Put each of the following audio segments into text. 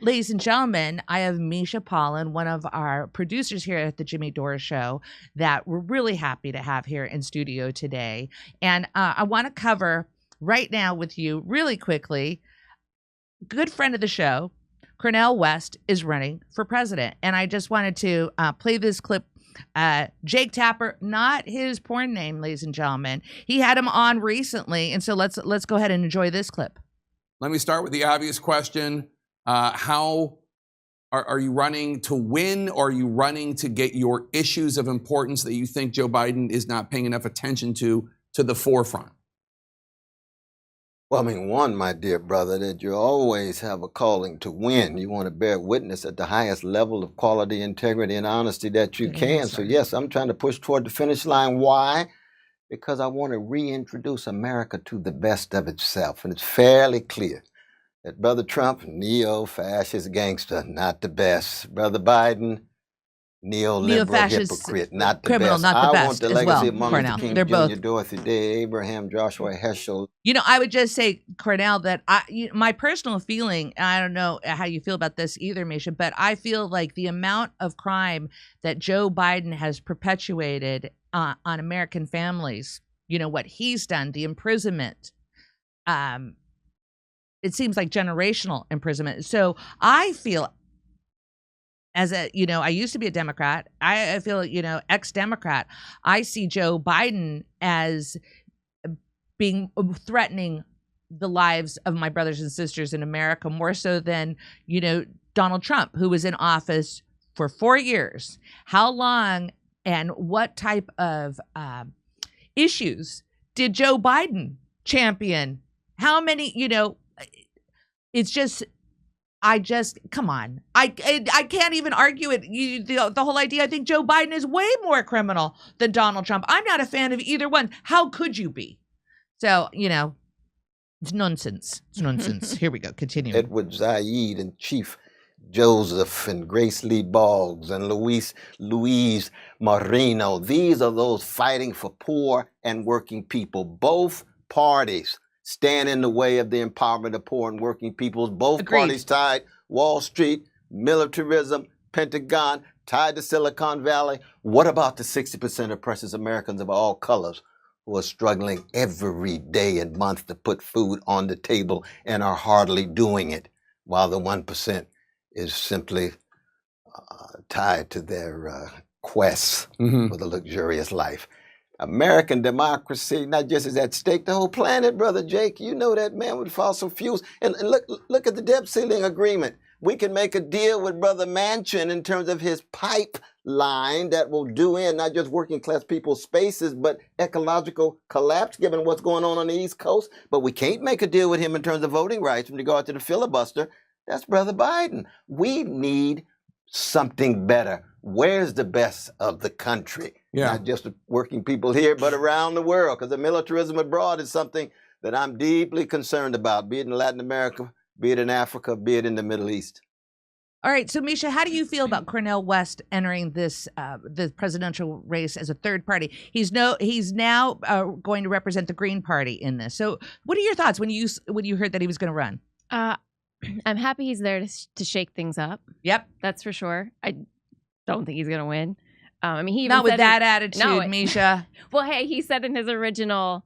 Ladies and gentlemen, I have Misha Pollan, one of our producers here at the Jimmy Dore Show, that we're really happy to have here in studio today. And I want to cover right now with you really quickly, good friend of the show, Cornel West is running for president. And I just wanted to play this clip. Jake Tapper, not his porn name, ladies and gentlemen. He had him on recently. And so let's go ahead and enjoy this clip. Let me start with the obvious question. How are you running to win, or are you running to get your issues of importance that you think Joe Biden is not paying enough attention to the forefront? Well, I mean, one, my dear brother, that you always have a calling to win. You want to bear witness at the highest level of quality, integrity, and honesty that you can. So, yes, I'm trying to push toward the finish line. Why? Because I want to reintroduce America to the best of itself. And it's fairly clear that Brother Trump, neo-fascist gangster, not the best. Brother Biden, neoliberal hypocrite, not the criminal, best. not the best. I want the as legacy well, of Martin Luther King They're Jr., both. Dorothy Day, Abraham, Joshua Heschel. You know, I would just say, Cornel, that my personal feeling, I don't know how you feel about this either, Misha, but I feel like the amount of crime that Joe Biden has perpetuated on American families, you know, what he's done, the imprisonment, it seems like generational imprisonment. So I feel, as a, you know, I used to be a Democrat. I feel, you know, ex-Democrat. I see Joe Biden as being threatening the lives of my brothers and sisters in America more so than, you know, Donald Trump, who was in office for 4 years. How long and what type of issues did Joe Biden champion? How many, you know, it's just, come on. I can't even argue it. The whole idea, I think Joe Biden is way more criminal than Donald Trump. I'm not a fan of either one. How could you be? So, you know, it's nonsense. It's nonsense. Here we go. Continue. Edward Zaid and Chief Joseph and Grace Lee Boggs and Louise Marino. These are those fighting for poor and working people. Both parties stand in the way of the empowerment of poor and working people. Both Agreed. parties tied Wall Street, militarism, Pentagon, tied to Silicon Valley. What about the 60% of precious Americans of all colors who are struggling every day and month to put food on the table and are hardly doing it, while the 1% is simply tied to their quests for the luxurious life? American democracy not just is at stake, the whole planet, Brother Jake. You know that, man, with fossil fuels. And look at the debt ceiling agreement. We can make a deal with Brother Manchin in terms of his pipeline that will do in not just working class people's spaces, but ecological collapse given what's going on the East Coast. But we can't make a deal with him in terms of voting rights in regard to the filibuster. That's Brother Biden. We need something better. Where's the best of the country? Yeah. Not just the working people here, but around the world. Because the militarism abroad is something that I'm deeply concerned about, be it in Latin America, be it in Africa, be it in the Middle East. All right. So, Misha, how do you feel about Cornel West entering this the presidential race as a third party? He's now going to represent the Green Party in this. So, what are your thoughts when you heard that he was going to run? I'm happy he's there to shake things up. Yep, that's for sure. I don't think he's going to win. I mean, he even not with said that attitude, Misha. Well, hey, he said in his original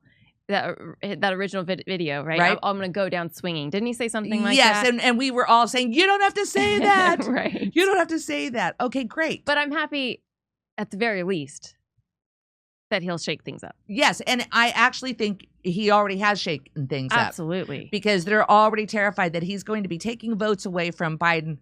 that original video, right? I'm going to go down swinging. Didn't he say something like that? Yes, and we were all saying, you don't have to say that. Right. You don't have to say that. Okay, great. But I'm happy, at the very least, that he'll shake things up. Yes, and I actually think he already has shaken things up. Absolutely. Because they're already terrified that he's going to be taking votes away from Biden.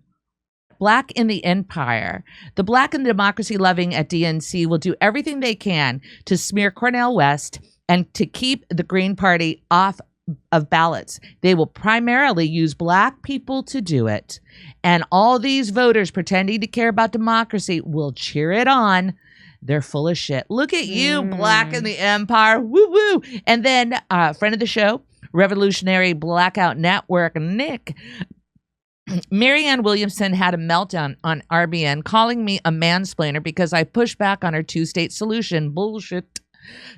Black in the Empire. The Black and Democracy Loving at DNC will do everything they can to smear Cornel West and to keep the Green Party off of ballots. They will primarily use Black people to do it. And all these voters pretending to care about democracy will cheer it on. They're full of shit. Look at you, Black in the Empire. Woo woo. And then friend of the show, Revolutionary Blackout Network, Nick. Marianne Williamson had a meltdown on RBN, calling me a mansplainer because I pushed back on her two-state solution. Bullshit.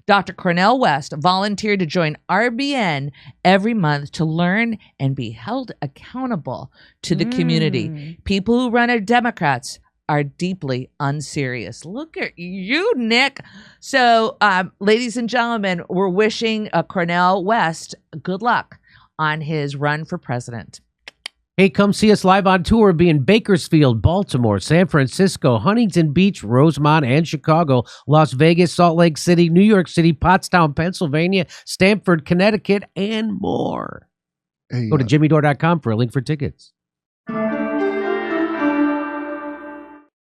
Dr. Cornel West volunteered to join RBN every month to learn and be held accountable to the community. People who run as Democrats are deeply unserious. Look at you, Nick. So, ladies and gentlemen, we're wishing Cornel West good luck on his run for president. Hey, come see us live on tour. We'll be in Bakersfield, Baltimore, San Francisco, Huntington Beach, Rosemont, and Chicago, Las Vegas, Salt Lake City, New York City, Pottstown, Pennsylvania, Stamford, Connecticut, and more. Hey, Go to jimmydore.com for a link for tickets.